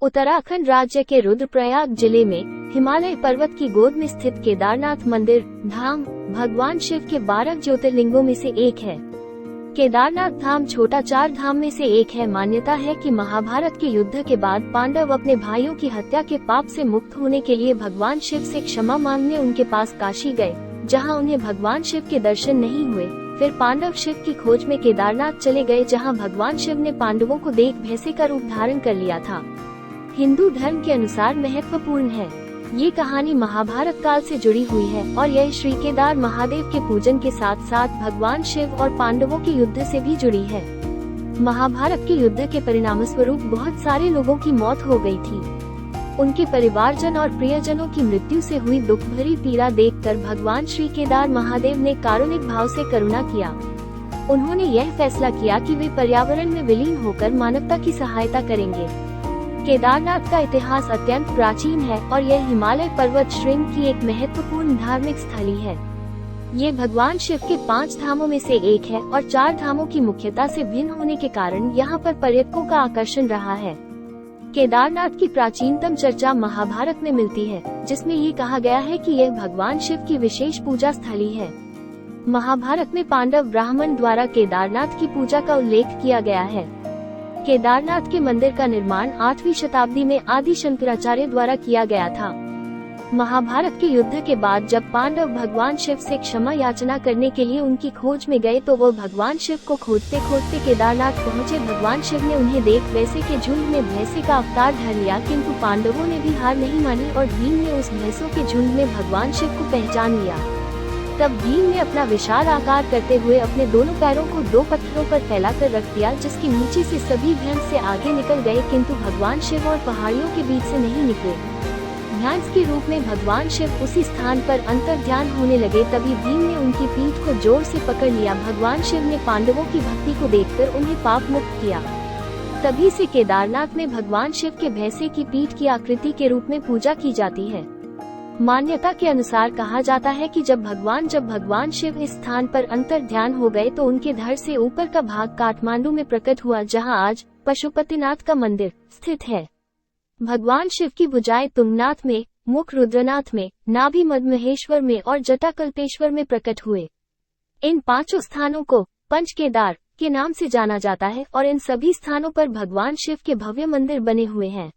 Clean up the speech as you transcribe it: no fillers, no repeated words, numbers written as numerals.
उत्तराखंड राज्य के रुद्रप्रयाग जिले में हिमालय पर्वत की गोद में स्थित केदारनाथ मंदिर धाम भगवान शिव के 12 ज्योतिर्लिंगों में से एक है। केदारनाथ धाम छोटा 4 धाम में से एक है। मान्यता है कि महाभारत के युद्ध के बाद पांडव अपने भाइयों की हत्या के पाप से मुक्त होने के लिए भगवान शिव से क्षमा मांगने उनके पास काशी गए, जहां उन्हें भगवान शिव के दर्शन नहीं हुए। फिर पांडव शिव की खोज में केदारनाथ चले गए, जहां भगवान शिव ने पांडवों को देख भैंसे का रूप धारण कर लिया था। हिंदू धर्म के अनुसार महत्वपूर्ण है। ये कहानी महाभारत काल से जुड़ी हुई है और यह श्री केदार महादेव के पूजन के साथ साथ भगवान शिव और पांडवों के युद्ध से भी जुड़ी है। महाभारत के युद्ध के परिणाम स्वरूप बहुत सारे लोगों की मौत हो गई थी। उनके परिवारजन और प्रियजनों की मृत्यु से हुई दुख भरी पीड़ा देखकर भगवान श्री केदार महादेव ने कारुणिक भाव से करुणा किया। उन्होंने यह फैसला किया कि वे पर्यावरण में विलीन होकर मानवता की सहायता करेंगे। केदारनाथ का इतिहास अत्यंत प्राचीन है और यह हिमालय पर्वत श्रृंग की एक महत्वपूर्ण धार्मिक स्थली है। ये भगवान शिव के 5 धामों में से एक है और 4 धामों की मुख्यता से भिन्न होने के कारण यहाँ पर पर्यटकों का आकर्षण रहा है। केदारनाथ की प्राचीनतम चर्चा महाभारत में मिलती है, जिसमें ये कहा गया है कि यह भगवान शिव की विशेष पूजा स्थली है। महाभारत में पांडव ब्राह्मण द्वारा केदारनाथ की पूजा का उल्लेख किया गया है। केदारनाथ के मंदिर का निर्माण 8वीं शताब्दी में आदि शंकराचार्य द्वारा किया गया था। महाभारत के युद्ध के बाद जब पांडव भगवान शिव से क्षमा याचना करने के लिए उनकी खोज में गए तो वो भगवान शिव को खोजते खोजते केदारनाथ पहुँचे। भगवान शिव ने उन्हें देख वैसे के झुंड में भैंसे का अवतार धर लिया, किंतु पांडवों ने भी हार नहीं मानी और भीम ने उस भैंसों के झुंड में भगवान शिव को पहचान लिया। तब भीम ने अपना विशाल आकार करते हुए अपने दोनों पैरों को 2 पत्थरों पर फैलाकर रख दिया, जिसके नीचे से सभी भैंस से आगे निकल गए, किंतु भगवान शिव और पहाड़ियों के बीच से नहीं निकले। भैंस के रूप में भगवान शिव उसी स्थान पर अंतर्ध्यान होने लगे। तभी भीम ने उनकी पीठ को जोर से पकड़ लिया। भगवान शिव ने पांडवों की भक्ति को देखकर उन्हें पाप मुक्त किया। तभी से केदारनाथ में भगवान शिव के भैंसे की पीठ की आकृति के रूप में पूजा की जाती है। मान्यता के अनुसार कहा जाता है कि जब भगवान शिव इस स्थान पर अंतर्ध्यान हो गए तो उनके धड़ से ऊपर का भाग काठमांडू में प्रकट हुआ, जहां आज पशुपतिनाथ का मंदिर स्थित है। भगवान शिव की भुजाएं तुंगनाथ में, मुख रुद्रनाथ में, नाभि मधमहेश्वर में और जटाकल्पेश्वर में प्रकट हुए। इन 5 स्थानों को पंच केदार के नाम से जाना जाता है और इन सभी स्थानों पर भगवान शिव के भव्य मंदिर बने हुए हैं।